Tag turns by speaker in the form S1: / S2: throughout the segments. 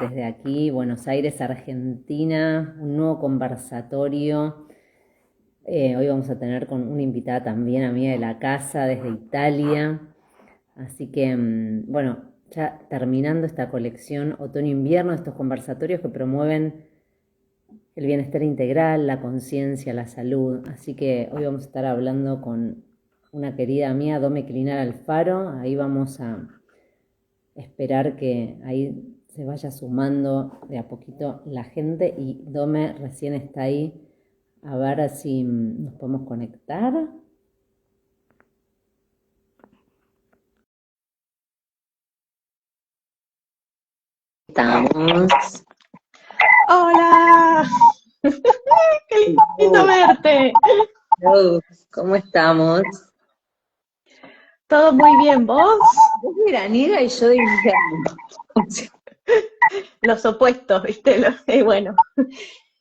S1: desde aquí, Buenos Aires, Argentina, un nuevo conversatorio. Hoy vamos a tener con una invitada también amiga de la casa desde Italia. Así que, bueno, ya terminando esta colección otoño-invierno, estos conversatorios que promueven el bienestar integral, la conciencia, la salud. Así que hoy vamos a estar hablando con una querida amiga, Dome Clinar Alfaro. Ahí vamos a esperar que ahí se vaya sumando de a poquito la gente y Dome recién está ahí. A ver si nos podemos conectar. Estamos.
S2: Hola, qué lindo verte.
S1: Hello. ¿Cómo estamos?
S2: ¿Todo muy bien, vos?
S1: Vos de veraniega y yo de invierno.
S2: Los opuestos, ¿viste? Bueno,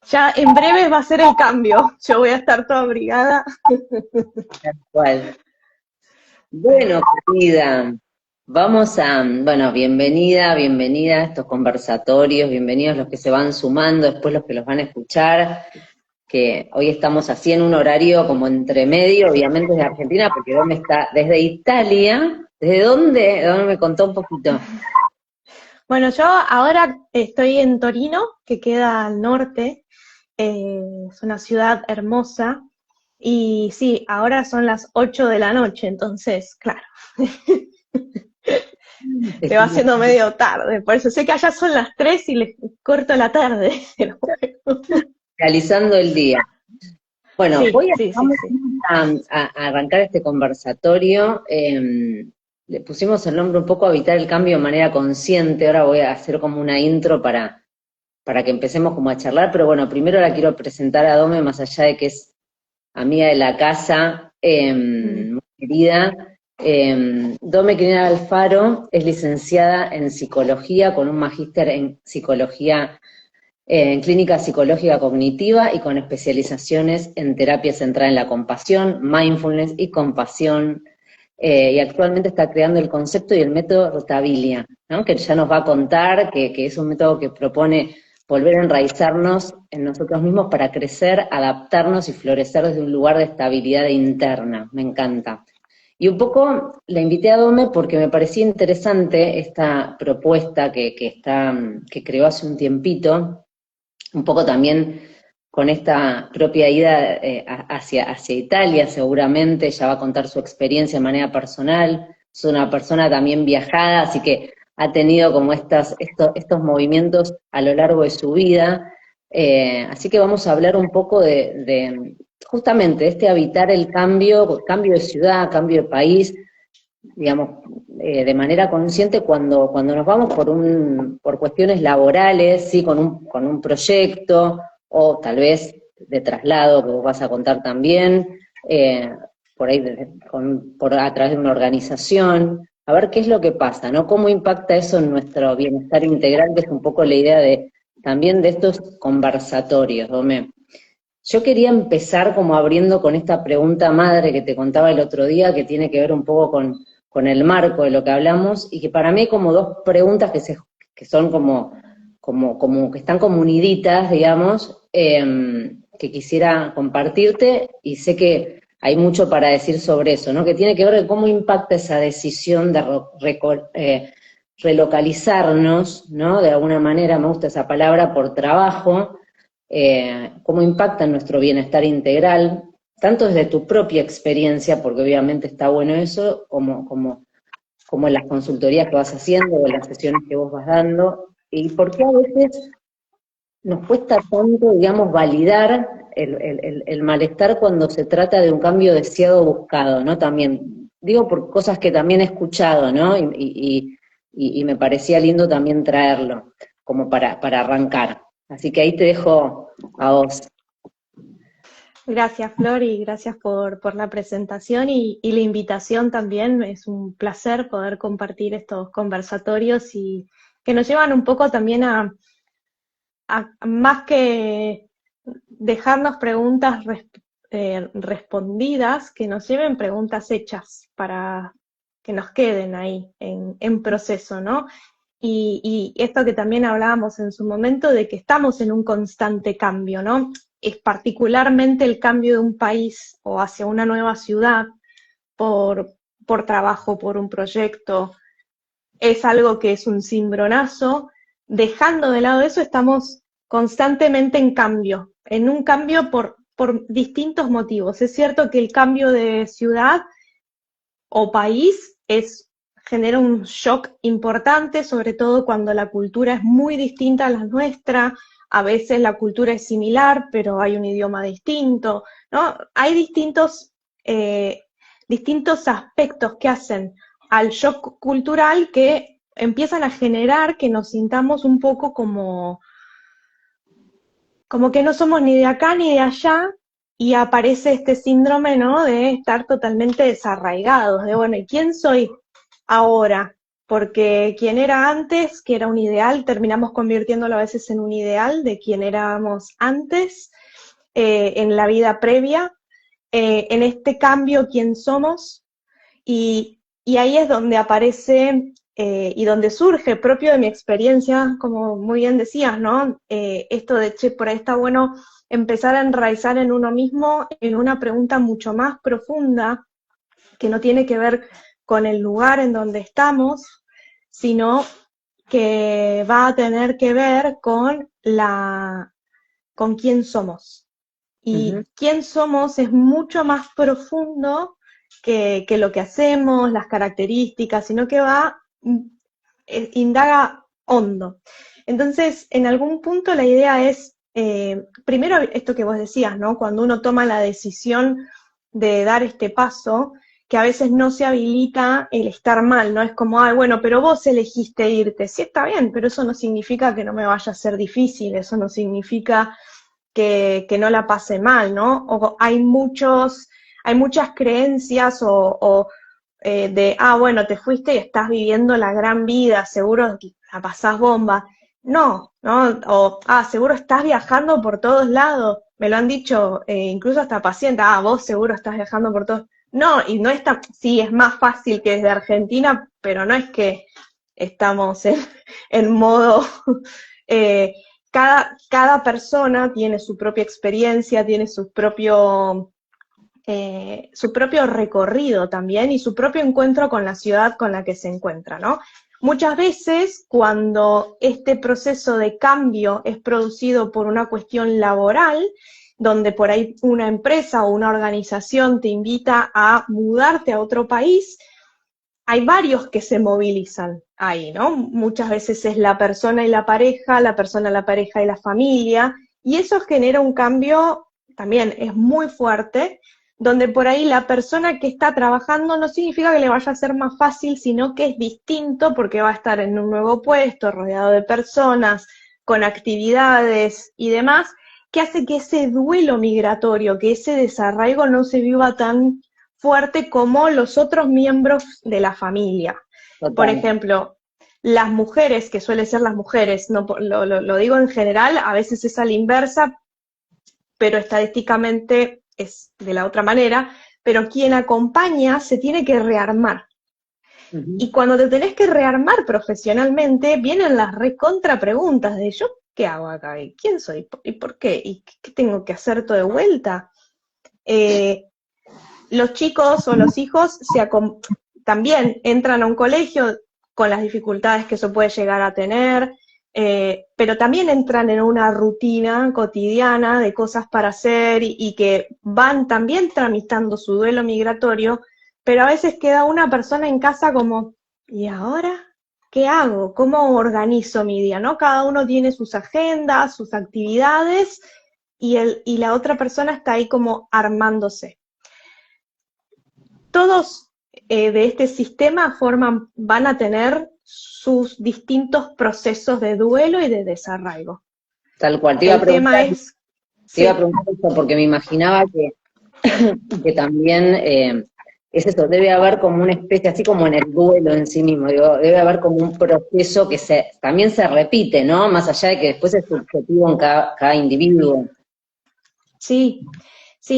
S2: ya en breve va a ser el cambio. Yo voy a estar toda abrigada.
S1: Tal cual. Bueno, querida, vamos a, bueno, bienvenida a estos conversatorios, bienvenidos los que se van sumando, después los que los van a escuchar, que hoy estamos así en un horario como entre medio, obviamente desde Argentina, porque Dome está desde Italia. ¿Desde dónde? ¿Dónde me contó un poquito?
S2: Bueno, yo ahora estoy en Torino, que queda al norte. Es una ciudad hermosa. Y sí, ahora son las 8 de la noche, entonces, claro, se va
S1: Estamos
S2: haciendo medio tarde. Por eso sé que allá son las 3 y les corto la tarde. Pero bueno.
S1: realizando el día. Bueno,
S2: Sí, sí, sí,
S1: vamos
S2: sí.
S1: a arrancar este conversatorio. Le pusimos el nombre un poco a evitar el cambio de manera consciente. Ahora voy a hacer como una intro para que empecemos como a charlar, pero bueno, primero la quiero presentar a Dome, más allá de que es amiga de la casa,
S2: Mm.
S1: muy querida. Dome Cristina Alfaro es licenciada en psicología con un magíster en psicología en clínica psicológica cognitiva y con especializaciones en terapia centrada en la compasión, mindfulness y compasión. Y actualmente está creando el concepto y el método Rotabilia, ¿no? Que ya nos va a contar que es un método que propone volver a enraizarnos en nosotros mismos para crecer, adaptarnos y florecer desde un lugar de estabilidad interna. Me encanta. Y un poco la invité a Dome porque me parecía interesante esta propuesta que creó hace un tiempito, un poco también con esta propia ida hacia Italia. Seguramente ella va a contar su experiencia de manera personal, es una persona también viajada, así que ha tenido como estos movimientos a lo largo de su vida. Así que vamos a hablar un poco de justamente de este habitar el cambio, cambio de ciudad, cambio de país, digamos, de manera consciente cuando nos vamos por cuestiones laborales, ¿sí? Con un proyecto, o tal vez de traslado, que vos vas a contar también, por ahí a través de una organización, a ver qué es lo que pasa, ¿no? Cómo impacta eso en nuestro bienestar integral, que es un poco la idea también de estos conversatorios, Domé. Yo quería empezar como abriendo con esta pregunta madre que te contaba el otro día, que tiene que ver un poco con el marco de lo que hablamos, y que para mí hay como dos preguntas que son como que están como uniditas, digamos, que quisiera compartirte, y sé que hay mucho para decir sobre eso, ¿no? Que tiene que ver con cómo impacta esa decisión de relocalizarnos, ¿no? De alguna manera, me gusta esa palabra, por trabajo, cómo impacta en nuestro bienestar integral, tanto desde tu propia experiencia, porque obviamente está bueno eso, como en las consultorías que vas haciendo o en las sesiones que vos vas dando, y por qué a veces nos cuesta tanto, digamos, validar el malestar cuando se trata de un cambio deseado o buscado, ¿no? También, digo por cosas que también he escuchado, ¿no? Y me parecía lindo también traerlo, como para arrancar. Así que ahí te dejo a vos.
S2: Gracias, Flor, y gracias por la presentación y la invitación también. Es un placer poder compartir estos conversatorios y que nos llevan un poco también a más que dejarnos preguntas respondidas, que nos lleven preguntas hechas para que nos queden ahí en proceso, ¿no? y esto que también hablábamos en su momento, de que estamos en un constante cambio, ¿no? Es particularmente el cambio de un país o hacia una nueva ciudad por, por trabajo, por un proyecto, es algo que es un cimbronazo. Dejando de lado eso, estamos constantemente en un cambio por distintos motivos. Es cierto que el cambio de ciudad o país genera un shock importante, sobre todo cuando la cultura es muy distinta a la nuestra. A veces la cultura es similar, pero hay un idioma distinto, ¿no? Hay distintos aspectos que hacen al shock cultural que empiezan a generar que nos sintamos un poco como que no somos ni de acá ni de allá, y aparece este síndrome, ¿no? De estar totalmente desarraigados, de bueno, ¿y quién soy ahora? Porque quien era antes, que era un ideal, terminamos convirtiéndolo a veces en un ideal de quien éramos antes, en la vida previa, en este cambio, quién somos, y ahí es donde aparece y donde surge, propio de mi experiencia, como muy bien decías, ¿no? Esto de, che, por ahí está bueno empezar a enraizar en uno mismo, en una pregunta mucho más profunda, que no tiene que ver con el lugar en donde estamos, sino que va a tener que ver con quién somos. Y quién somos es mucho más profundo que lo que hacemos, las características, sino que indaga hondo. Entonces, en algún punto la idea es, primero esto que vos decías, ¿no? Cuando uno toma la decisión de dar este paso, que a veces no se habilita el estar mal, ¿no? Es como, ay, bueno, pero vos elegiste irte. Sí, está bien, pero eso no significa que no me vaya a ser difícil, eso no significa que no la pase mal, ¿no? O hay muchas creencias de, bueno, te fuiste y estás viviendo la gran vida, seguro la pasás bomba. No, ¿no? O, seguro estás viajando por todos lados. Me lo han dicho incluso hasta pacientes, vos seguro estás viajando por todos. No, y no está, sí, es más fácil que desde Argentina, pero no es que estamos en modo cada persona tiene su propia experiencia, tiene su propio recorrido también y su propio encuentro con la ciudad con la que se encuentra, ¿no? Muchas veces cuando este proceso de cambio es producido por una cuestión laboral, donde por ahí una empresa o una organización te invita a mudarte a otro país, hay varios que se movilizan ahí, ¿no? Muchas veces es la persona y la pareja, la persona, la pareja y la familia, y eso genera un cambio, también es muy fuerte, donde por ahí la persona que está trabajando no significa que le vaya a ser más fácil, sino que es distinto porque va a estar en un nuevo puesto, rodeado de personas, con actividades y demás, que hace que ese duelo migratorio, que ese desarraigo no se viva tan fuerte como los otros miembros de la familia.
S1: Total.
S2: Por ejemplo, las mujeres, que suelen ser las mujeres, no, lo digo en general, a veces es a la inversa, pero estadísticamente es de la otra manera, pero quien acompaña se tiene que rearmar. Y cuando te tenés que rearmar profesionalmente, vienen las recontra preguntas de ¿yo qué hago acá? ¿Y quién soy? ¿Y por qué? ¿Y qué tengo que hacer todo de vuelta? Los chicos o los hijos también entran a un colegio con las dificultades que eso puede llegar a tener, pero también entran en una rutina cotidiana de cosas para hacer y que van también tramitando su duelo migratorio, pero a veces queda una persona en casa como, ¿y ahora qué hago? ¿Cómo organizo mi día? ¿No? Cada uno tiene sus agendas, sus actividades, y la otra persona está ahí como armándose. Todos de este sistema van a tener sus distintos procesos de duelo y de desarraigo.
S1: Tal cual, te iba a preguntar eso porque me imaginaba que también es eso, debe haber como una especie, así como en el duelo en sí mismo, digo, debe haber como un proceso que también se repite, ¿no? Más allá de que después es subjetivo en cada individuo.
S2: Sí,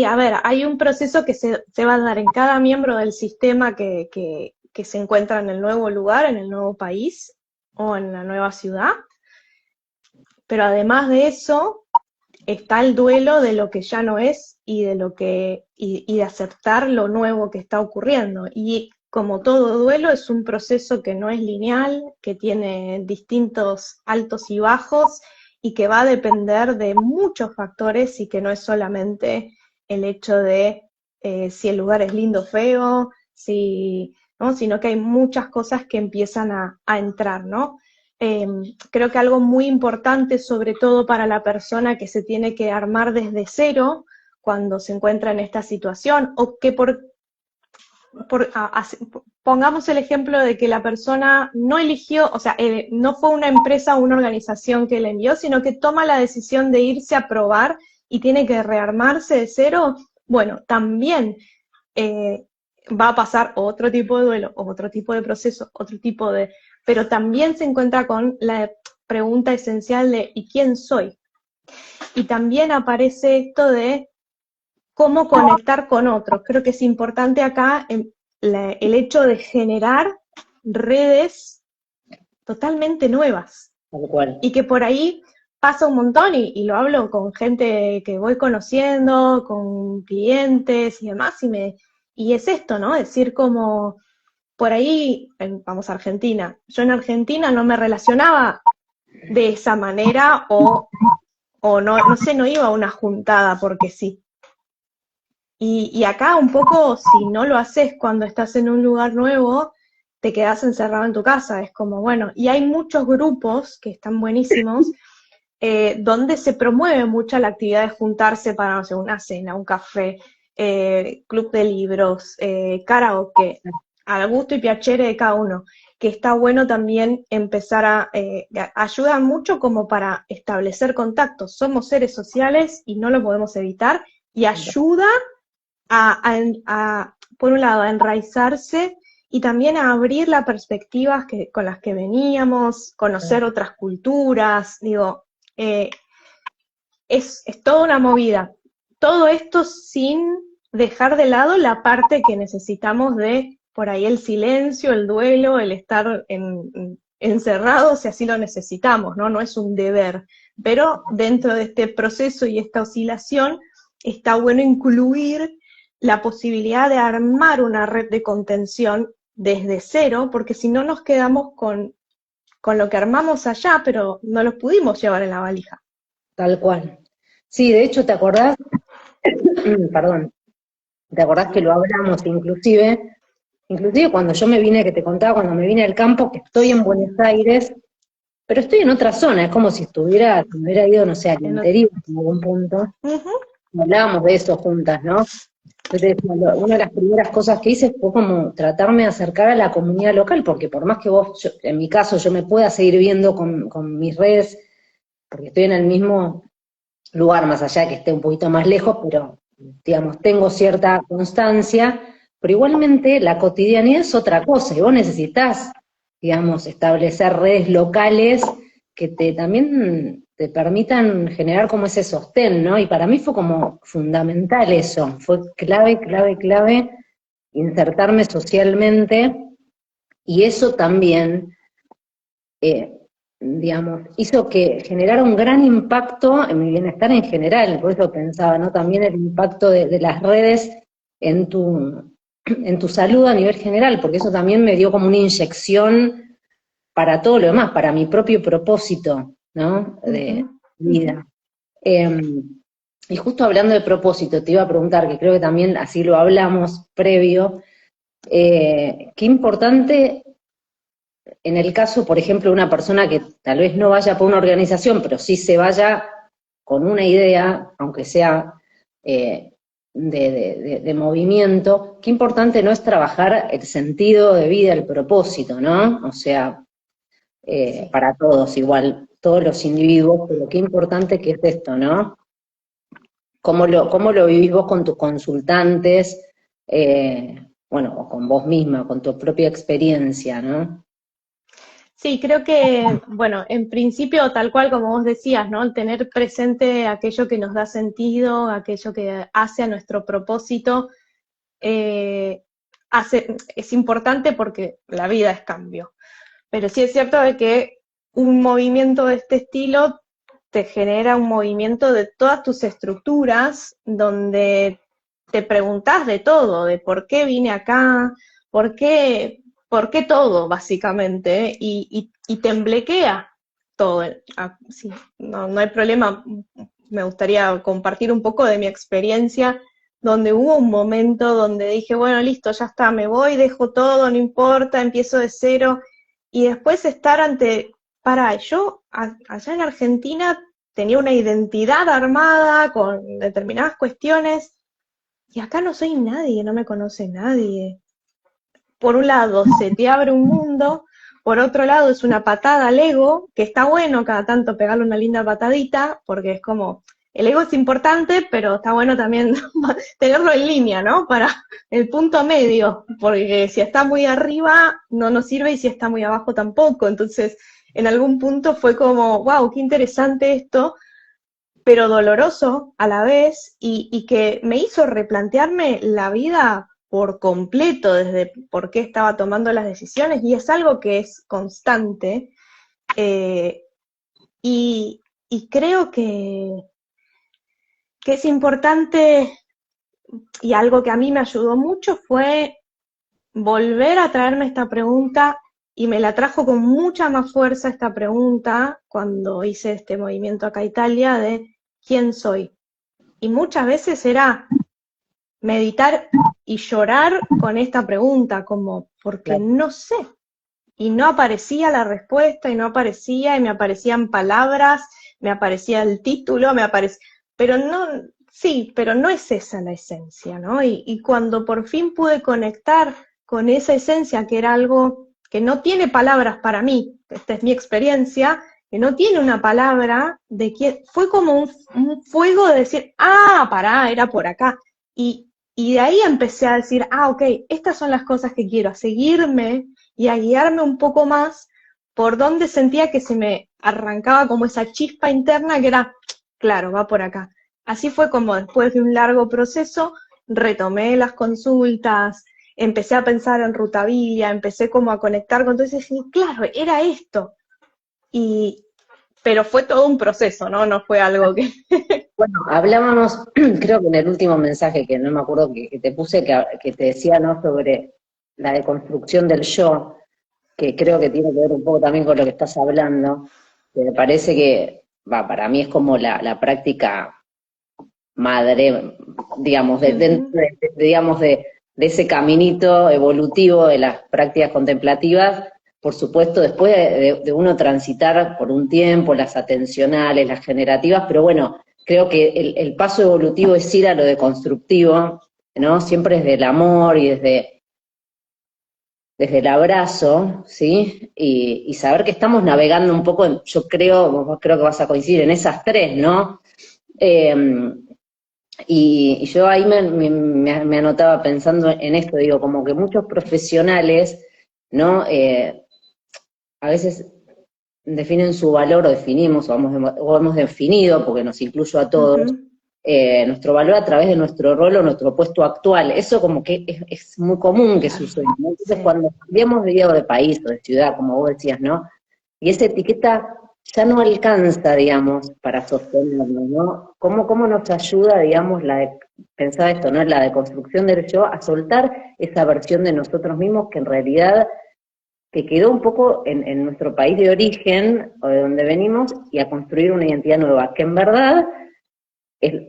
S2: a ver, hay un proceso que se va a dar en cada miembro del sistema que se encuentra en el nuevo lugar, en el nuevo país, o en la nueva ciudad, pero además de eso está el duelo de lo que ya no es y de lo que y de aceptar lo nuevo que está ocurriendo. Y como todo duelo es un proceso que no es lineal, que tiene distintos altos y bajos y que va a depender de muchos factores y que no es solamente el hecho de si el lugar es lindo o feo, si, ¿no? Sino que hay muchas cosas que empiezan a entrar, ¿no? Eh, Creo que algo muy importante, sobre todo para la persona que se tiene que armar desde cero cuando se encuentra en esta situación, o que pongamos el ejemplo de que la persona no eligió, o sea, no fue una empresa o una organización que le envió, sino que toma la decisión de irse a probar y tiene que rearmarse de cero. Bueno, también eh, va a pasar otro tipo de duelo, otro tipo de proceso, otro tipo de... Pero también se encuentra con la pregunta esencial de ¿y quién soy? Y también aparece esto de cómo conectar con otros. Creo que es importante acá el hecho de generar redes totalmente nuevas.
S1: Tal cual.
S2: Y que por ahí pasa un montón, y lo hablo con gente que voy conociendo, con clientes y demás, y es esto, ¿no? Decir como, por ahí, vamos a Argentina, yo en Argentina no me relacionaba de esa manera, o no, no sé, no iba a una juntada porque sí. Y acá un poco, si no lo haces cuando estás en un lugar nuevo, te quedas encerrado en tu casa. Es como, bueno, y hay muchos grupos que están buenísimos, donde se promueve mucho la actividad de juntarse para, no sé, una cena, un café, club de libros, karaoke, al gusto y piacere de cada uno, que está bueno también empezar ayuda mucho como para establecer contactos. Somos seres sociales y no lo podemos evitar, y ayuda por un lado, a enraizarse y también a abrir las perspectivas con las que veníamos, conocer otras culturas, digo, eh, es toda una movida. Todo esto sin dejar de lado la parte que necesitamos de, por ahí, el silencio, el duelo, el estar encerrados si así lo necesitamos, ¿no? No es un deber. Pero dentro de este proceso y esta oscilación, está bueno incluir la posibilidad de armar una red de contención desde cero, porque si no nos quedamos con lo que armamos allá, pero no lo pudimos llevar en la valija.
S1: Tal cual. Sí, de hecho, ¿te acordás? Perdón, ¿te acordás que lo hablamos inclusive cuando yo me vine, que te contaba, cuando me vine al campo, que estoy en Buenos Aires, pero estoy en otra zona, es como si me hubiera ido, no sé, al interior en algún punto. Hablábamos de eso juntas, ¿no? Yo te decía, una de las primeras cosas que hice fue como tratarme de acercar a la comunidad local, porque por más que en mi caso, yo me pueda seguir viendo con mis redes, porque estoy en el mismo lugar, más allá de que esté un poquito más lejos, pero, digamos, tengo cierta constancia, pero igualmente la cotidianidad es otra cosa, y vos necesitas, digamos, establecer redes locales que también te permitan generar como ese sostén, ¿no? Y para mí fue como fundamental eso, fue clave insertarme socialmente, y eso también, digamos, hizo que generara un gran impacto en mi bienestar en general, por eso pensaba, ¿no? También el impacto de las redes en tu salud a nivel general, porque eso también me dio como una inyección para todo lo demás, para mi propio propósito, ¿no? De vida. Y justo hablando de propósito, te iba a preguntar, que creo que también así lo hablamos previo, qué importante en el caso, por ejemplo, de una persona que tal vez no vaya por una organización, pero sí se vaya con una idea, aunque sea de movimiento, qué importante no es trabajar el sentido de vida, el propósito, ¿no? O sea, para todos igual, todos los individuos, pero qué importante que es esto, ¿no? ¿Cómo lo vivís vos con tus consultantes, bueno, o con vos misma, con tu propia experiencia, ¿no?
S2: Sí, creo que, bueno, en principio, tal cual como vos decías, ¿no? El tener presente aquello que nos da sentido, aquello que hace a nuestro propósito, es importante porque la vida es cambio. pero sí es cierto de que un movimiento de este estilo te genera un movimiento de todas tus estructuras, donde te preguntás de todo, de por qué vine acá, por qué todo, básicamente, y temblequea todo. Sí, no hay problema, me gustaría compartir un poco de mi experiencia, donde hubo un momento donde dije, bueno, listo, ya está, me voy, dejo todo, no importa, empiezo de cero, y después estar ante, yo allá en Argentina tenía una identidad armada con determinadas cuestiones, y acá no soy nadie, no me conoce nadie. Por un lado, se te abre un mundo, por otro lado, es una patada al ego, que está bueno cada tanto pegarle una linda patadita, porque es como, el ego es importante, pero está bueno también tenerlo en línea, ¿no? Para el punto medio, porque si está muy arriba no nos sirve y si está muy abajo tampoco. Entonces, en algún punto fue como, wow, qué interesante esto, pero doloroso a la vez y que me hizo replantearme la vida por completo, desde por qué estaba tomando las decisiones, y es algo que es constante, eh, y creo que es importante, y algo que a mí me ayudó mucho fue volver a traerme esta pregunta, y me la trajo con mucha más fuerza esta pregunta cuando hice este movimiento acá a Italia de ¿quién soy? Y muchas veces era meditar y llorar con esta pregunta, como, porque
S1: Claro.
S2: no sé. Y no aparecía la respuesta, y no aparecía, y me aparecían palabras, me aparecía el título, pero no, sí, pero no es esa la esencia, ¿no? Y cuando por fin pude conectar con esa esencia, que era algo que no tiene palabras para mí, esta es mi experiencia, que no tiene una palabra, fue como un fuego de decir, ah, pará, era por acá. Y de ahí empecé a decir, ah, ok, estas son las cosas que quiero, a seguirme y a guiarme un poco más por donde sentía que se me arrancaba como esa chispa interna que era, claro, va por acá. Así fue como después de un largo proceso, retomé las consultas, empecé a pensar en Rutavilla, empecé como a conectar con todo eso y dije, claro, era esto. Y, pero fue todo un proceso, ¿no? No fue algo que...
S1: Bueno, hablábamos, creo que en el último mensaje, que no me acuerdo que te puse, que te decía, ¿no?, sobre la deconstrucción del yo, que creo que tiene que ver un poco también con lo que estás hablando, que me parece que, para mí es como la práctica madre, digamos, dentro
S2: Ujú,
S1: digamos, de ese caminito evolutivo de las prácticas contemplativas. Por supuesto, después de uno transitar por un tiempo las atencionales, las generativas, pero bueno, creo que el paso evolutivo es ir a lo deconstructivo, ¿no? Siempre desde el amor y desde el abrazo, ¿sí? Y saber que estamos navegando un poco, yo creo que vas a coincidir en esas tres, ¿no? Eh, y yo ahí me anotaba pensando en esto, digo, como que muchos profesionales, ¿no? A veces definen su valor, o definimos, o hemos definido, porque nos incluyo a todos,
S2: ujú.
S1: nuestro valor a través de nuestro rol o nuestro puesto actual. Eso como que es muy común que
S2: Claro,
S1: suceda, ¿no? Entonces
S2: sí.
S1: cuando cambiamos de vida o de país o de ciudad, como vos decías, ¿no? Y esa etiqueta ya no alcanza, digamos, para sostenernos, ¿no? ¿Cómo nos ayuda, digamos, pensar esto, ¿no? La deconstrucción del yo, a soltar esa versión de nosotros mismos que en realidad que quedó un poco en nuestro país de origen, o de donde venimos, y a construir una identidad nueva, que en verdad,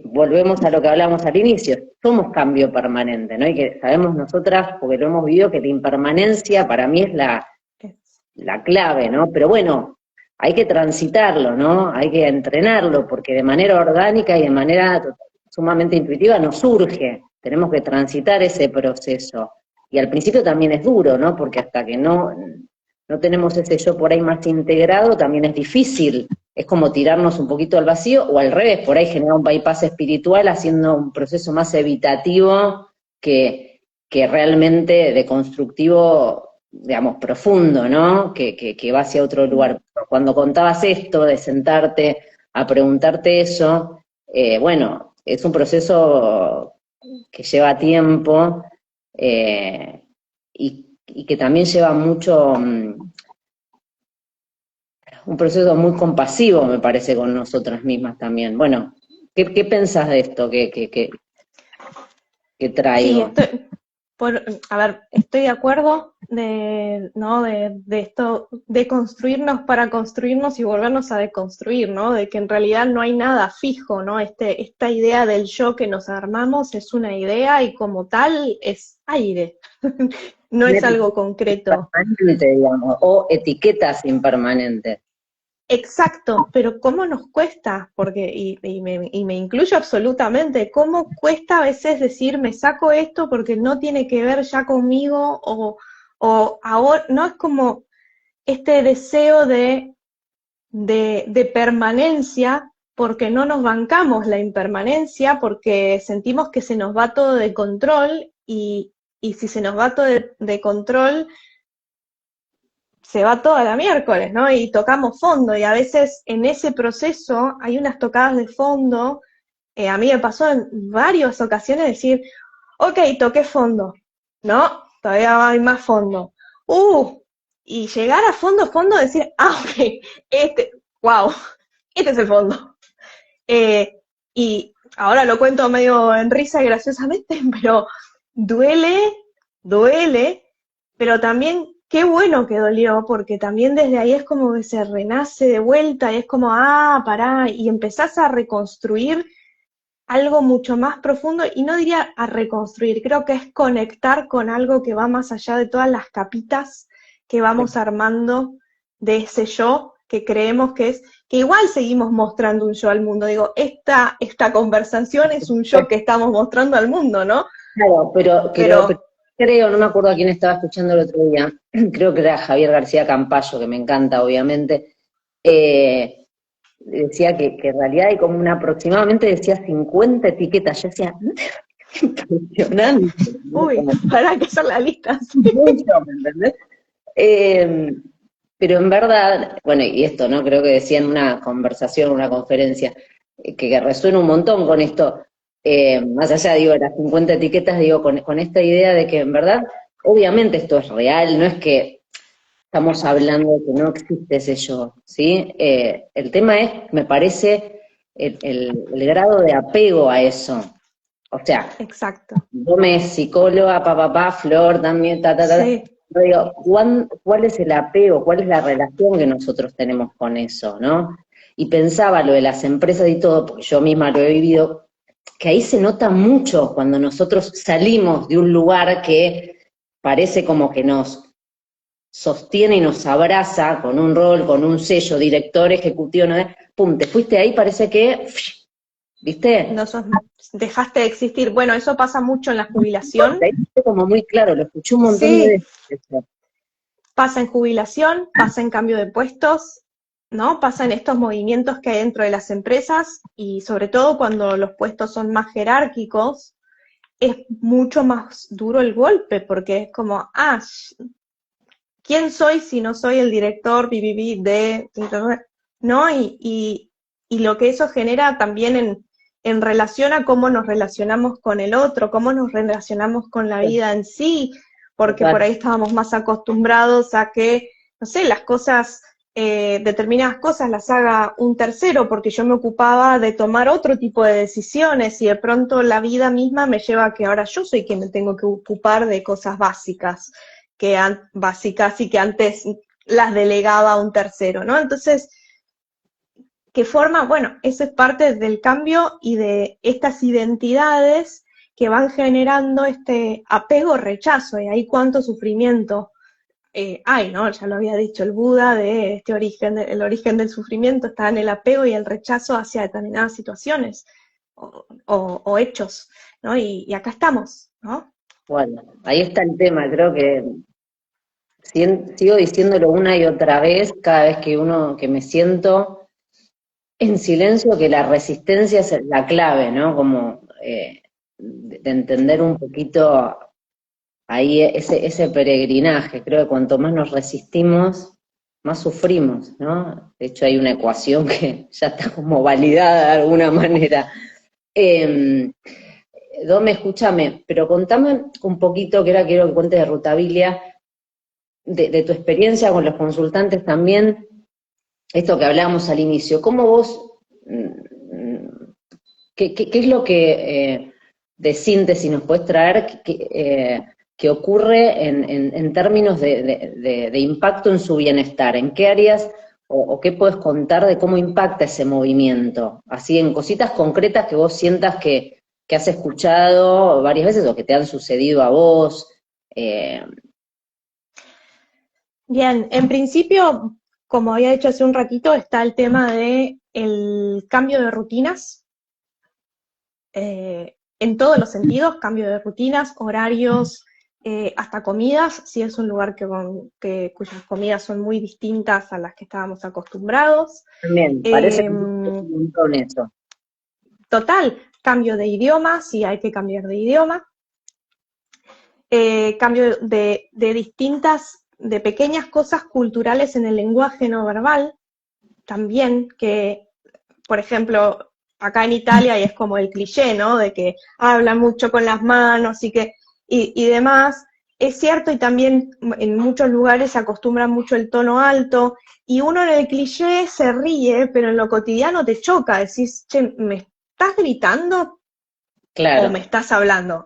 S1: volvemos a lo que hablamos al inicio, somos cambio permanente, ¿no? Y que sabemos nosotras, porque lo hemos vivido, que la impermanencia para mí es la clave, ¿no? Pero bueno, hay que transitarlo, ¿no? Hay que entrenarlo, porque de manera orgánica y de manera sumamente intuitiva nos surge. Tenemos que transitar ese proceso. Y al principio también es duro, ¿no? Porque hasta que no tenemos ese yo por ahí más integrado, también es difícil. Es como tirarnos un poquito al vacío, o al revés, por ahí generar un bypass espiritual haciendo un proceso más evitativo que realmente de constructivo, digamos, profundo, ¿no? Que va hacia otro
S2: Mm.
S1: lugar. Cuando contabas esto de sentarte a preguntarte eso, bueno, es un proceso que lleva tiempo, y que también lleva mucho, un proceso muy compasivo, me parece, con nosotras mismas también. Bueno, ¿qué pensás de esto que
S2: Sí,
S1: traigo?
S2: a ver, estoy de acuerdo ¿no? De esto, de construirnos para construirnos y volvernos a deconstruir, ¿no? De que en realidad no hay nada fijo, ¿no? Esta idea del yo que nos armamos es una idea y como tal es aire, no
S1: Una
S2: es algo
S1: etiqueta
S2: concreto.
S1: impermanente, digamos, o etiquetas impermanentes.
S2: Exacto, pero ¿cómo nos cuesta? Porque, y me incluyo absolutamente, ¿cómo cuesta a veces decir me saco esto porque no tiene que ver ya conmigo o ahora, no es como este deseo de permanencia porque no nos bancamos la impermanencia, porque sentimos que se nos va todo de control y si se nos va todo de control se va toda la miércoles, ¿no? Y tocamos fondo, y a veces en ese proceso hay unas tocadas de fondo, a mí me pasó en varias ocasiones decir, ok, toqué fondo, ¿no? Todavía hay más fondo. Y llegar a fondo, fondo, decir, ok, wow, este es el fondo. Y ahora lo cuento medio en risa y graciosamente, pero duele, duele, pero también qué bueno que dolió, porque también desde ahí es como que se renace de vuelta y es como, pará, y empezás a reconstruir algo mucho más profundo, y no diría a reconstruir, creo que es conectar con algo que va más allá de todas las capitas que vamos armando de ese yo que creemos que es, que igual seguimos mostrando un yo al mundo. Digo, esta conversación es un yo que estamos mostrando al mundo, ¿no?
S1: Claro, pero
S2: Pero,
S1: creo, no me acuerdo a quién estaba escuchando el otro día, creo que era Javier García Campayo, que me encanta, obviamente, decía que en realidad hay como aproximadamente, decía 50 etiquetas, yo decía, impresionante, ¿no?
S2: uy,
S1: Como
S2: para que hacer la lista.
S1: mucho, ¿me entendés? Eh, pero en verdad, bueno, y esto, ¿no? Creo que decía en una conversación, una conferencia, que resuena un montón con esto, más allá, digo, de las 50 etiquetas, digo, con esta idea de que en verdad, obviamente esto es real, no es que estamos hablando de que no existe ese yo, ¿sí? El tema es, me parece, el grado de apego a eso. O sea,
S2: Exacto.
S1: yo me es psicóloga, Flor también,
S2: Sí,
S1: yo digo, ¿cuál es el apego, cuál es la relación que nosotros tenemos con eso, ¿no? Y pensaba lo de las empresas y todo, porque yo misma lo he vivido, que ahí se nota mucho cuando nosotros salimos de un lugar que parece como que nos sostiene y nos abraza con un rol, con un sello, director, ejecutivo, ¿no? Pum, te fuiste ahí, parece que,
S2: no
S1: ¿viste?
S2: sos, dejaste de existir. Bueno, eso pasa mucho en la jubilación.
S1: Ahí fue como muy claro, lo escuché un montón de
S2: Sí,
S1: veces. Eso.
S2: pasa en jubilación, pasa en cambio de puestos, ¿no? Pasa en estos movimientos que hay dentro de las empresas y sobre todo cuando los puestos son más jerárquicos, es mucho más duro el golpe porque es como, ¿quién soy si no soy el director de Internet? ¿No? Y lo que eso genera también en relación a cómo nos relacionamos con el otro, cómo nos relacionamos con la vida en sí, porque por
S1: Total.
S2: ahí estábamos más acostumbrados a que, no sé, las cosas, determinadas cosas las haga un tercero, porque yo me ocupaba de tomar otro tipo de decisiones y de pronto la vida misma me lleva a que ahora yo soy quien me tengo que ocupar de cosas básicas básicas y que antes las delegaba a un tercero, ¿no? Entonces, ¿qué forma? Bueno, eso es parte del cambio y de estas identidades que van generando este apego-rechazo, y ahí cuánto sufrimiento hay, ¿no? Ya lo había dicho el Buda, de este origen, el origen del sufrimiento está en el apego y el rechazo hacia determinadas situaciones o hechos, ¿no? Y acá estamos, ¿no?
S1: Bueno, ahí está el tema, creo que sigo diciéndolo una y otra vez, cada vez que me siento en silencio, que la resistencia es la clave, ¿no? Como de entender un poquito ahí ese peregrinaje. Creo que cuanto más nos resistimos, más sufrimos, ¿no? De hecho hay una ecuación que ya está como validada de alguna manera. Eh, Dome, escúchame, pero contame un poquito, que ahora quiero que cuentes de Rutabilia, de tu experiencia con los consultantes también, esto que hablábamos al inicio, ¿cómo vos, qué es lo que de síntesis nos puedes traer que ocurre en términos de impacto en su bienestar? ¿En qué áreas o qué puedes contar de cómo impacta ese movimiento? Así en cositas concretas que vos sientas que has escuchado varias veces o que te han sucedido a vos. Eh,
S2: Bien, en principio, como había dicho hace un ratito, está el tema de el cambio de rutinas, en todos los sentidos, cambio de rutinas, horarios, hasta comidas, si es un lugar cuyas comidas son muy distintas a las que estábamos acostumbrados.
S1: También, parece un montón eso.
S2: Total, cambio de idioma, si hay que cambiar de idioma, cambio de pequeñas cosas culturales en el lenguaje no verbal, también, que, por ejemplo, acá en Italia, y es como el cliché, ¿no?, de que hablan mucho con las manos y demás, es cierto, y también en muchos lugares se acostumbra mucho el tono alto, y uno en el cliché se ríe, pero en lo cotidiano te choca, decís, che, ¿me estás gritando
S1: Claro.
S2: o me estás hablando?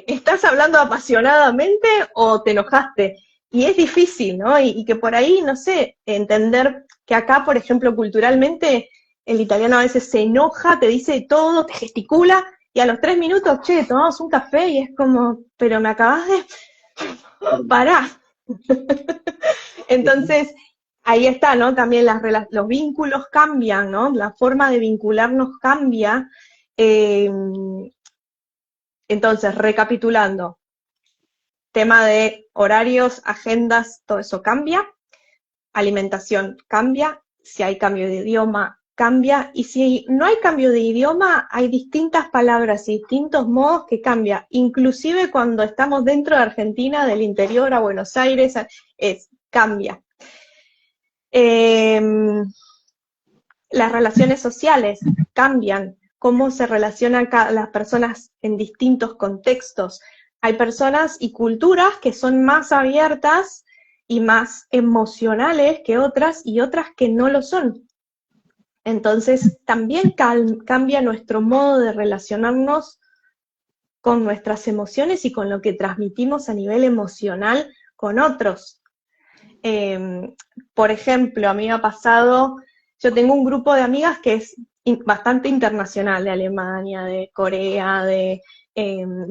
S2: ¿Estás hablando apasionadamente o te enojaste? Y es difícil, ¿no? Y que por ahí, no sé, entender que acá, por ejemplo, culturalmente, el italiano a veces se enoja, te dice todo, te gesticula, y a los 3 minutos, che, tomamos un café, y es como, pero me acabas de... Pará. Entonces, ahí está, ¿no? También los vínculos cambian, ¿no? La forma de vincularnos cambia. Entonces, recapitulando, tema de horarios, agendas, todo eso cambia, alimentación cambia, si hay cambio de idioma cambia, y si no hay cambio de idioma, hay distintas palabras y distintos modos que cambia, inclusive cuando estamos dentro de Argentina, del interior a Buenos Aires, cambia. Las relaciones sociales cambian, cómo se relacionan las personas en distintos contextos. Hay personas y culturas que son más abiertas y más emocionales que otras, y otras que no lo son. Entonces, también cambia nuestro modo de relacionarnos con nuestras emociones y con lo que transmitimos a nivel emocional con otros. Por ejemplo, a mí me ha pasado, yo tengo un grupo de amigas que es bastante internacional, de Alemania, de Corea, de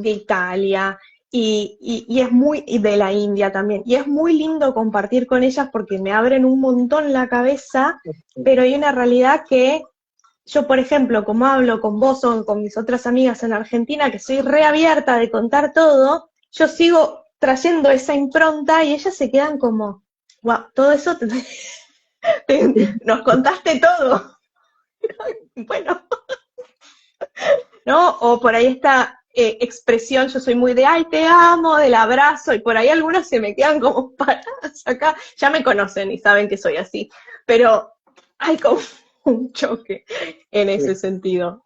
S2: Italia, y es y de la India también, y es muy lindo compartir con ellas porque me abren un montón la cabeza, pero hay una realidad que yo, por ejemplo, como hablo con vos o con mis otras amigas en Argentina, que soy reabierta de contar todo, yo sigo trayendo esa impronta y ellas se quedan como, wow, todo eso nos contaste todo. Bueno, ¿no? O por ahí esta expresión, yo soy muy de, ay, te amo, del abrazo, y por ahí algunas se me quedan como paradas acá, ya me conocen y saben que soy así, pero hay como un choque en ese sentido.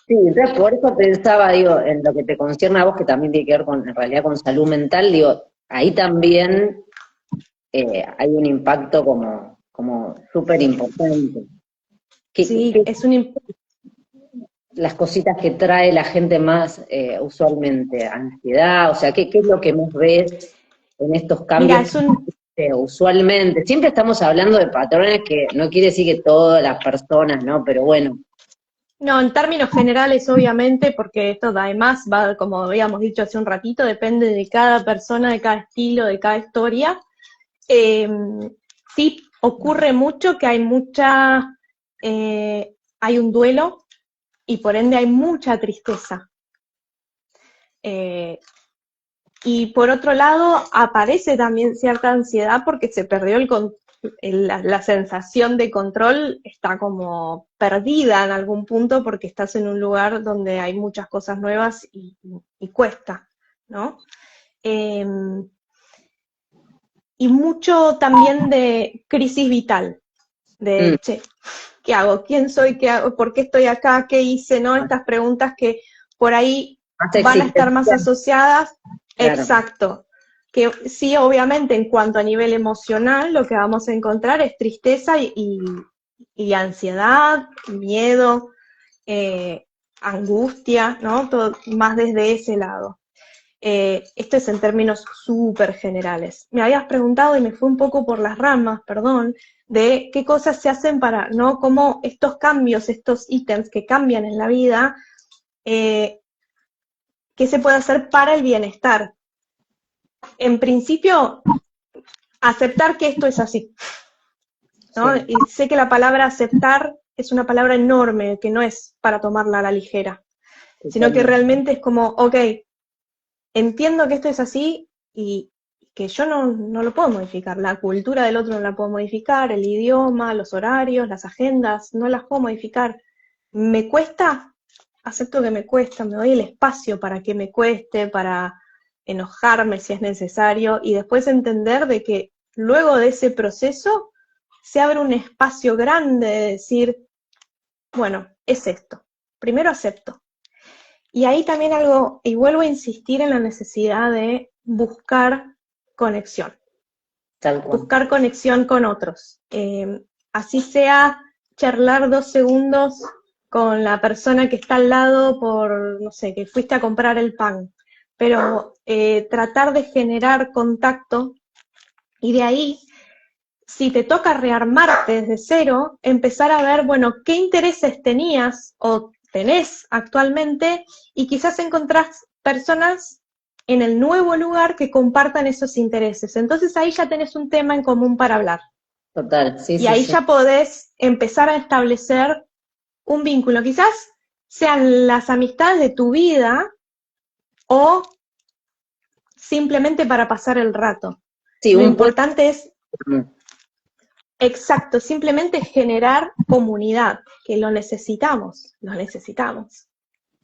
S1: Sí, entonces por eso pensaba, digo, en lo que te concierne a vos, que también tiene que ver con, en realidad, con salud mental, digo, ahí también hay un impacto como súper importante.
S2: Sí, es
S1: las cositas que trae la gente más usualmente, ansiedad, o sea, ¿qué es lo que más ves en estos cambios? Mira, usualmente, siempre estamos hablando de patrones que no quiere decir que todas las personas, ¿no? Pero bueno.
S2: No, en términos generales, obviamente, porque esto además va, como habíamos dicho hace un ratito, depende de cada persona, de cada estilo, de cada historia. Sí, ocurre mucho que hay hay un duelo y por ende hay mucha tristeza. Y por otro lado, aparece también cierta ansiedad porque se perdió la sensación de control, está como perdida en algún punto porque estás en un lugar donde hay muchas cosas nuevas y cuesta, ¿no? Y mucho también de crisis vital, de, che, ¿qué hago? ¿Quién soy? ¿Qué hago? ¿Por qué estoy acá? ¿Qué hice? ¿No? Estas preguntas que por ahí van a estar más asociadas. Claro. Exacto. que sí, obviamente, en cuanto a nivel emocional, lo que vamos a encontrar es tristeza y ansiedad, miedo, angustia, ¿no? Todo, más desde ese lado. Esto es en términos súper generales. Me habías preguntado, y me fui un poco por las ramas, perdón, de qué cosas se hacen para, ¿no? Cómo estos cambios, estos ítems que cambian en la vida, qué se puede hacer para el bienestar. En principio, aceptar que esto es así, ¿no?
S1: Sí,
S2: Y sé que la palabra aceptar es una palabra enorme, que no es para tomarla a la ligera, sino que
S1: totalmente.
S2: realmente es como, ok, entiendo que esto es así y que yo no lo puedo modificar. La cultura del otro no la puedo modificar, el idioma, los horarios, las agendas, no las puedo modificar. ¿Me cuesta? Acepto que me cuesta, me doy el espacio para que me cueste, para enojarme si es necesario, y después entender de que luego de ese proceso se abre un espacio grande de decir, bueno, es esto. Primero acepto. Y ahí también algo, y vuelvo a insistir en la necesidad de
S1: Tal cual.
S2: buscar conexión con otros. Así sea charlar 2 segundos con la persona que está al lado por, no sé, que fuiste a comprar el pan, pero tratar de generar contacto y de ahí, si te toca rearmarte desde cero, empezar a ver, bueno, qué intereses tenías o tenés actualmente y quizás encontrás personas en el nuevo lugar que compartan esos intereses. Entonces ahí ya tenés un tema en común para hablar.
S1: Total, sí,
S2: Y
S1: sí,
S2: ahí
S1: sí.
S2: ya podés empezar a establecer un vínculo. Quizás sean las amistades de tu vida o simplemente para pasar el rato.
S1: Sí,
S2: Lo
S1: un puente.
S2: importante es, exacto, simplemente generar comunidad, que lo necesitamos, lo necesitamos.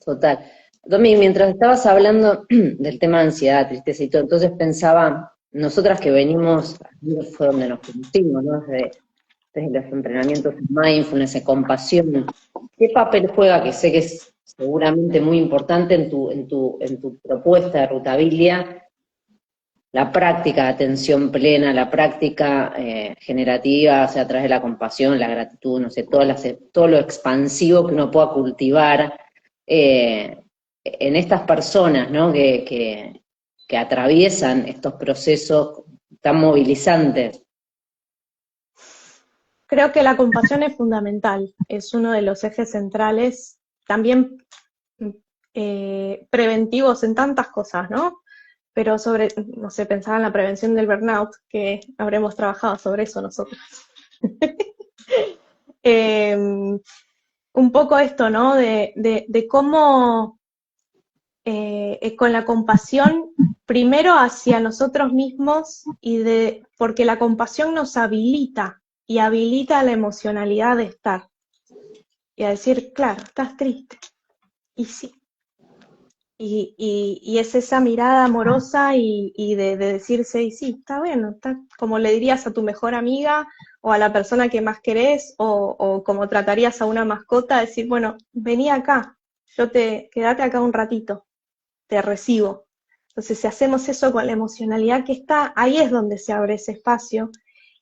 S1: Total. Domi, mientras estabas hablando del tema de ansiedad, tristeza y todo, entonces pensaba, nosotras que venimos, fue donde nos conocimos, ¿no? Desde los entrenamientos en mindfulness, en compasión, ¿qué papel juega, que sé que es seguramente muy importante en tu propuesta de Rutabilia, la práctica de atención plena, la práctica generativa, o sea, a través de la compasión, la gratitud, no sé, todo lo expansivo que uno pueda cultivar en estas personas, ¿no? Que atraviesan estos procesos tan movilizantes?
S2: Creo que la compasión es fundamental, es uno de los ejes centrales, también preventivos en tantas cosas, ¿no? Pero sobre, no sé, pensaba en la prevención del burnout, que habremos trabajado sobre eso nosotros. Un poco esto, ¿no? De cómo con la compasión, primero hacia nosotros mismos, porque la compasión nos habilita y habilita la emocionalidad de estar. Y a decir, claro, estás triste. Y sí. Y es esa mirada amorosa y de decirse, y sí, está bueno, está, como le dirías a tu mejor amiga o a la persona que más querés, o como tratarías a una mascota, decir, bueno, vení acá, quédate acá un ratito, te recibo. Entonces, si hacemos eso con la emocionalidad que está, ahí es donde se abre ese espacio.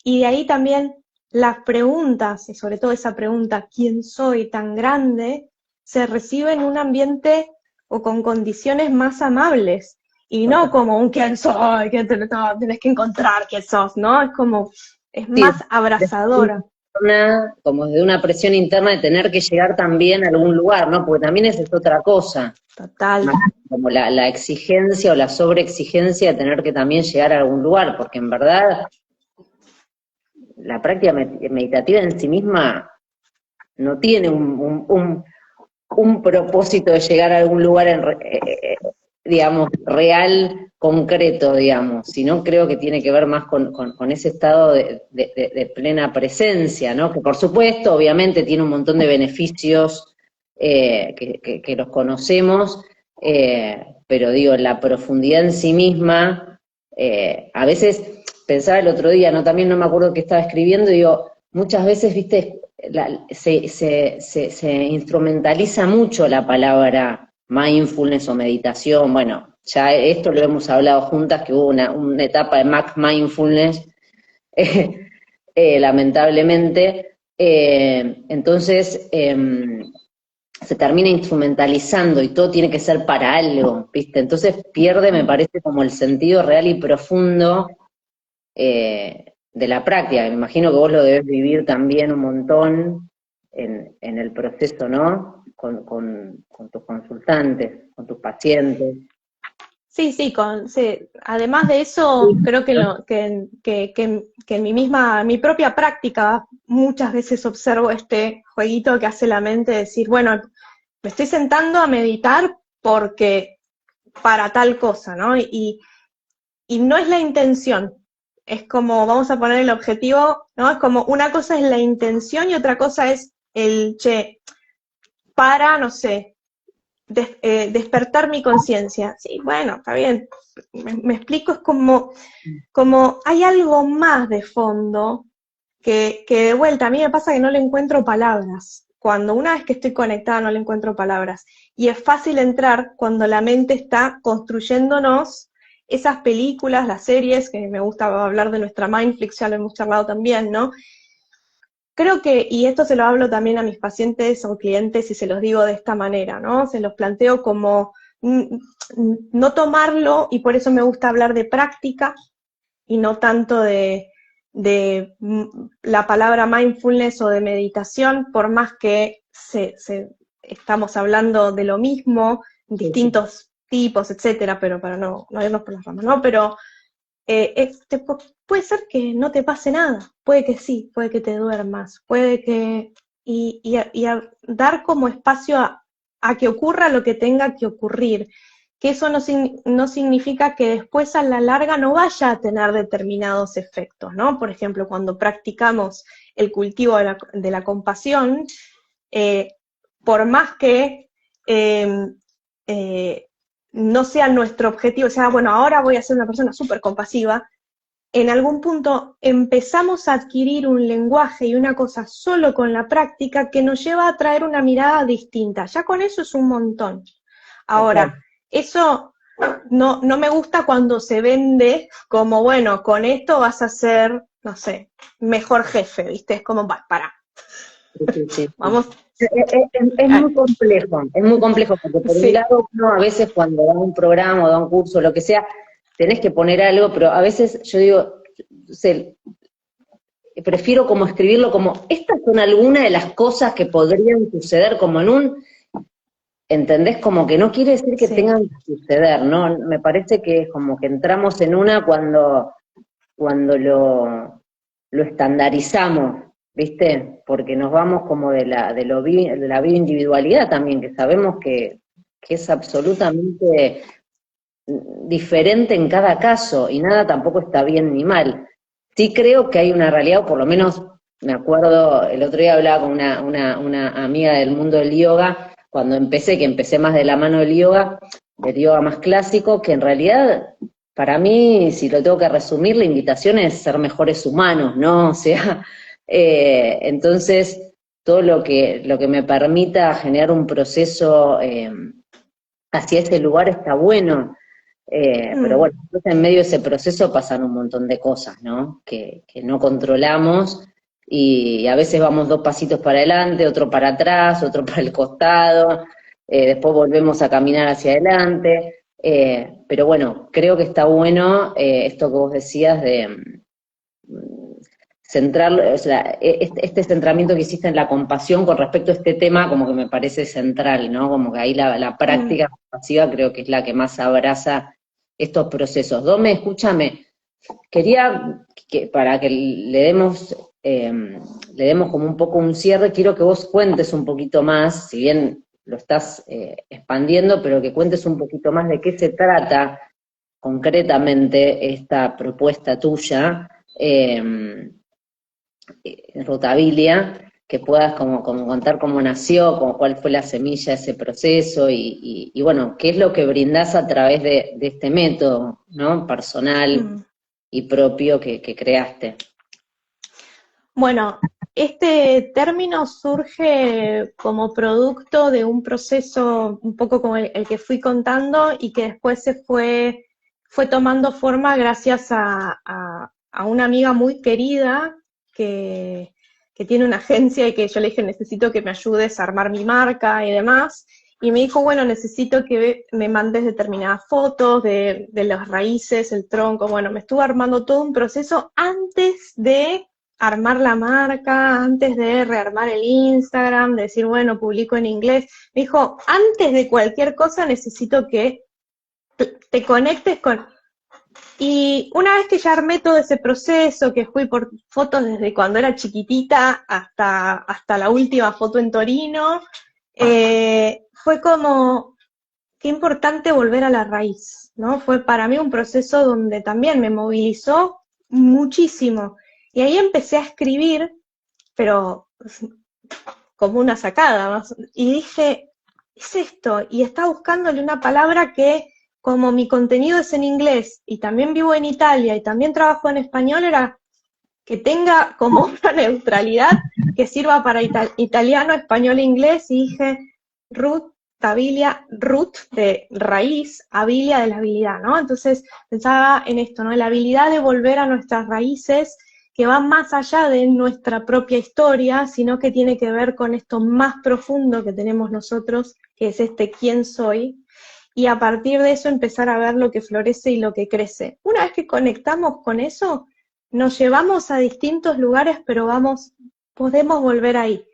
S2: Y de ahí también las preguntas, y sobre todo esa pregunta, ¿quién soy tan grande?, se recibe en un ambiente o con condiciones más amables. Y no como un quién soy, que tenés que encontrar quién sos, ¿no? Es como, es
S1: Sí,
S2: más abrazadora.
S1: como de una presión interna de tener que llegar también a algún lugar, ¿no? Porque también esa es otra cosa,
S2: Total.
S1: como la exigencia o la sobreexigencia de tener que también llegar a algún lugar, porque en verdad la práctica meditativa en sí misma no tiene un propósito de llegar a algún lugar, digamos, real, concreto, digamos, sino creo que tiene que ver más con ese estado de plena presencia, ¿no? Que por supuesto, obviamente, tiene un montón de beneficios que los conocemos, pero digo, la profundidad en sí misma, a veces pensaba el otro día, ¿no? También no me acuerdo qué estaba escribiendo, digo, muchas veces, viste, se instrumentaliza mucho la palabra mindfulness o meditación, bueno, ya esto lo hemos hablado juntas, que hubo una etapa de Mac Mindfulness, lamentablemente, entonces se termina instrumentalizando y todo tiene que ser para algo, ¿viste? Entonces pierde, me parece, como el sentido real y profundo de la práctica. Me imagino que vos lo debés vivir también un montón en el proceso, ¿no? Con tus consultantes, con tus pacientes.
S2: Sí, sí, sí. Además de eso, creo que en mi propia práctica muchas veces observo este jueguito que hace la mente, de decir, bueno, me estoy sentando a meditar porque para tal cosa, ¿no? Y no es la intención, es como, vamos a poner el objetivo, ¿no? Es como una cosa es la intención y otra cosa es para, no sé, despertar mi conciencia. Sí, bueno, está bien, me explico, es como hay algo más de fondo que de vuelta, a mí me pasa que no le encuentro palabras. Cuando una vez que estoy conectada no le encuentro palabras. Y es fácil entrar cuando la mente está construyéndonos esas películas, las series, que me gusta hablar de nuestra Mindflix, ya lo hemos charlado también, ¿no? Creo que, y esto se lo hablo también a mis pacientes o clientes y se los digo de esta manera, ¿no? Se los planteo como no tomarlo, y por eso me gusta hablar de práctica y no tanto de la palabra mindfulness o de meditación, por más que estamos hablando de lo mismo, distintos tipos, etcétera, pero para no irnos por las ramas, ¿no? Pero puede ser que no te pase nada, puede que sí, puede que te duermas, puede que... Y a dar como espacio a que ocurra lo que tenga que ocurrir, que eso no significa que después a la larga no vaya a tener determinados efectos, ¿no? Por ejemplo, cuando practicamos el cultivo de la compasión, por más que no sea nuestro objetivo, o sea, bueno, ahora voy a ser una persona súper compasiva, en algún punto empezamos a adquirir un lenguaje y una cosa solo con la práctica que nos lleva a traer una mirada distinta. Ya con eso es un montón. Ahora, eso no me gusta cuando se vende como, bueno, con esto vas a ser, no sé, mejor jefe, ¿viste? Es como, para.
S1: Sí.
S2: Vamos.
S1: Es muy complejo, porque por un lado uno a veces cuando da un programa o da un curso, lo que sea, tenés que poner algo, pero a veces yo digo, prefiero como escribirlo como, estas son algunas de las cosas que podrían suceder, como en un, ¿entendés? Como que no quiere decir que tengan que suceder, ¿no? Me parece que es como que entramos en una cuando lo estandarizamos, ¿viste? Porque nos vamos como de la bioindividualidad también, que sabemos que es absolutamente diferente en cada caso, y nada tampoco está bien ni mal. Sí creo que hay una realidad, o por lo menos me acuerdo, el otro día hablaba con una amiga del mundo del yoga, cuando que empecé más de la mano del yoga más clásico, que en realidad, para mí, si lo tengo que resumir, la invitación es ser mejores humanos, ¿no? O sea, entonces, todo lo que me permita generar un proceso hacia ese lugar está bueno. Pero bueno, entonces en medio de ese proceso pasan un montón de cosas, ¿no? Que no controlamos, y a veces vamos 2 pasitos para adelante, otro para atrás, otro para el costado, después volvemos a caminar hacia adelante, pero bueno, creo que está bueno esto que vos decías de centrar, o sea, este centramiento que hiciste en la compasión con respecto a este tema, como que me parece central, ¿no? Como que ahí la práctica compasiva creo que es la que más abraza estos procesos. Dome, escúchame, quería que para que le demos como un poco un cierre, quiero que vos cuentes un poquito más, si bien lo estás expandiendo, pero que cuentes un poquito más de qué se trata concretamente esta propuesta tuya, Rotabilia, que puedas como contar cómo nació, como cuál fue la semilla de ese proceso, y bueno, qué es lo que brindás a través de este método, ¿no? Personal y propio que creaste.
S2: Bueno, este término surge como producto de un proceso un poco como el que fui contando y que después fue tomando forma gracias a una amiga muy querida que tiene una agencia y que yo le dije, necesito que me ayudes a armar mi marca y demás. Y me dijo, bueno, necesito que me mandes determinadas fotos de las raíces, el tronco. Bueno, me estuvo armando todo un proceso antes de armar la marca, antes de rearmar el Instagram, de decir, bueno, publico en inglés. Me dijo, antes de cualquier cosa necesito que te conectes con... Y una vez que ya armé todo ese proceso, que fui por fotos desde cuando era chiquitita hasta la última foto en Torino, fue como, qué importante volver a la raíz, ¿no? Fue para mí un proceso donde también me movilizó muchísimo. Y ahí empecé a escribir, pero como una sacada, más. Y dije, es esto, y estaba buscándole una palabra que, como mi contenido es en inglés, y también vivo en Italia, y también trabajo en español, era que tenga como una neutralidad que sirva para italiano, español e inglés, y dije, Ruth, Tabilia, Ruth de raíz, habilia de la habilidad, ¿no? Entonces pensaba en esto, ¿no? La habilidad de volver a nuestras raíces, que va más allá de nuestra propia historia, sino que tiene que ver con esto más profundo que tenemos nosotros, que es este quién soy, y a partir de eso empezar a ver lo que florece y lo que crece. Una vez que conectamos con eso, nos llevamos a distintos lugares, pero podemos volver ahí.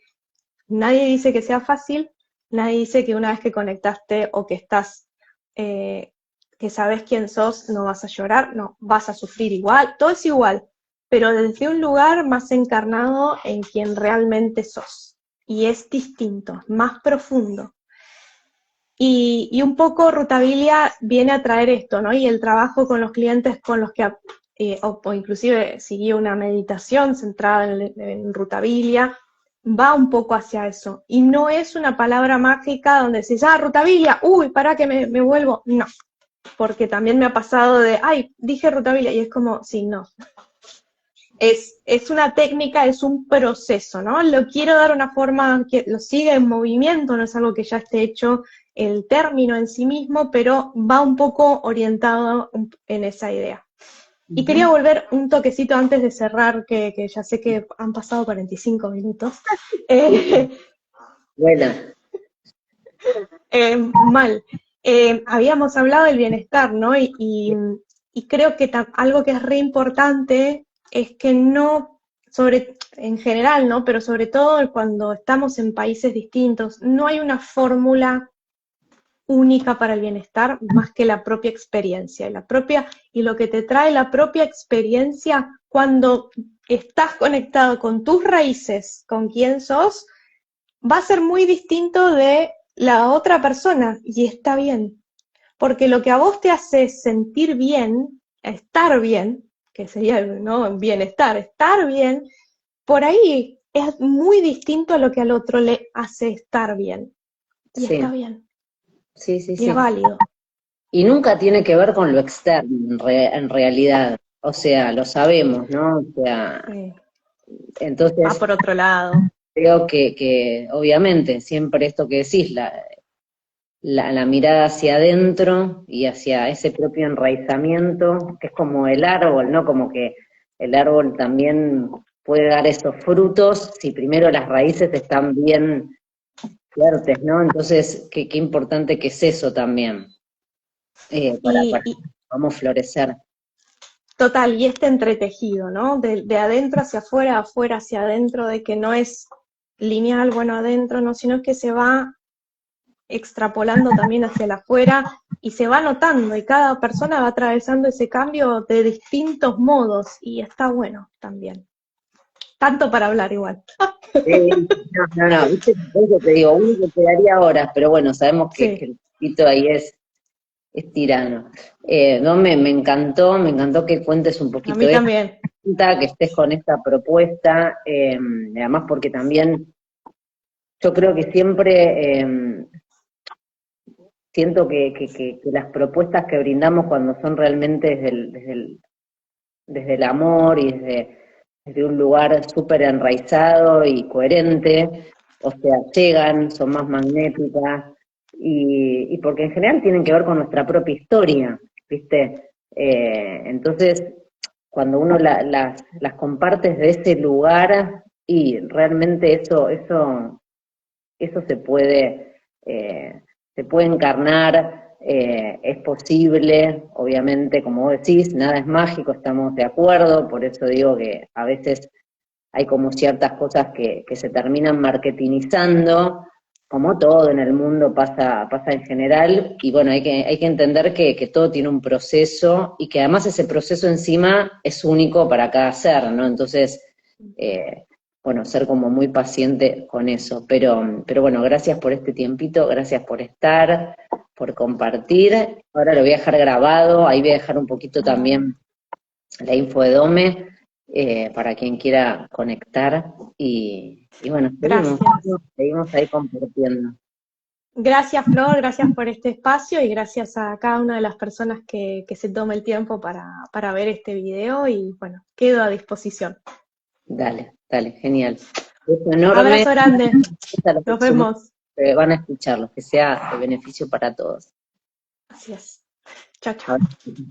S2: Nadie dice que sea fácil, nadie dice que una vez que conectaste o que estás, que sabes quién sos, no vas a llorar, no, vas a sufrir igual, todo es igual, pero desde un lugar más encarnado en quien realmente sos. Y es distinto, más profundo. Y un poco Rutabilia viene a traer esto, ¿no? Y el trabajo con los clientes con los que, o inclusive seguí una meditación centrada en Rutabilia, va un poco hacia eso. Y no es una palabra mágica donde decís, Rutabilia, uy, para que me vuelvo. No, porque también me ha pasado de, ay, dije Rutabilia, y es como, sí, no. Es una técnica, es un proceso, ¿no? Lo quiero dar una forma que lo siga en movimiento, no es algo que ya esté hecho el término en sí mismo, pero va un poco orientado en esa idea. Y quería volver un toquecito antes de cerrar, que ya sé que han pasado 45 minutos.
S1: Bueno.
S2: Mal. Habíamos hablado del bienestar, ¿no? Y creo que algo que es re importante es que no, en general, ¿no? Pero sobre todo cuando estamos en países distintos, no hay una fórmula única para el bienestar más que la propia experiencia. Y lo que te trae la propia experiencia cuando estás conectado con tus raíces, con quién sos, va a ser muy distinto de la otra persona, y está bien. Porque lo que a vos te hace sentir bien, estar bien, que sería, ¿no? Bienestar, estar bien, por ahí es muy distinto a lo que al otro le hace estar bien. Y
S1: Sí.
S2: está bien.
S1: Sí, sí,
S2: Y
S1: sí.
S2: es válido.
S1: Y nunca tiene que ver con lo externo, en realidad. O sea, lo sabemos, ¿no? O sea, entonces
S2: Va por otro lado.
S1: creo que obviamente siempre esto que decís, la mirada hacia adentro y hacia ese propio enraizamiento, que es como el árbol, ¿no? Como que el árbol también puede dar esos frutos si primero las raíces están bien fuertes, ¿no? Entonces, qué importante que es eso también, para que podamos florecer.
S2: Total, y este entretejido, ¿no? De adentro hacia afuera, afuera hacia adentro, de que no es lineal, bueno, adentro, no, sino que se va extrapolando también hacia el afuera y se va notando, y cada persona va atravesando ese cambio de distintos modos, y está bueno también. Tanto para hablar igual.
S1: No, viste, por eso te digo, uno que quedaría horas, pero bueno, sabemos que el poquito ahí es tirano. No, me encantó que cuentes un poquito
S2: A mí también.
S1: Que estés con esta propuesta, además porque también yo creo que siempre siento que las propuestas que brindamos cuando son realmente desde el amor y desde un lugar súper enraizado y coherente, o sea, llegan, son más magnéticas, y porque en general tienen que ver con nuestra propia historia, ¿viste? Entonces, cuando uno las comparte desde ese lugar, y realmente eso se puede encarnar, es posible, obviamente, como vos decís, nada es mágico, estamos de acuerdo, por eso digo que a veces hay como ciertas cosas que se terminan marketingizando, como todo en el mundo pasa en general, y bueno, hay que entender que todo tiene un proceso, y que además ese proceso encima es único para cada ser, ¿no? Entonces, eh, bueno, ser como muy paciente con eso, pero bueno, gracias por este tiempito, gracias por estar, por compartir, ahora lo voy a dejar grabado, ahí voy a dejar un poquito también la info de Dome, para quien quiera conectar, y bueno,
S2: Gracias.
S1: seguimos ahí compartiendo.
S2: Gracias, Flor, gracias por este espacio y gracias a cada una de las personas que se tome el tiempo para ver este video y bueno, quedo a disposición.
S1: Dale, dale, genial. Beso enorme,
S2: Abrazo grande,
S1: a los que
S2: nos vemos.
S1: van a escucharlos, que sea de beneficio para todos.
S2: Gracias. Chao, chao.
S1: Ahora sí.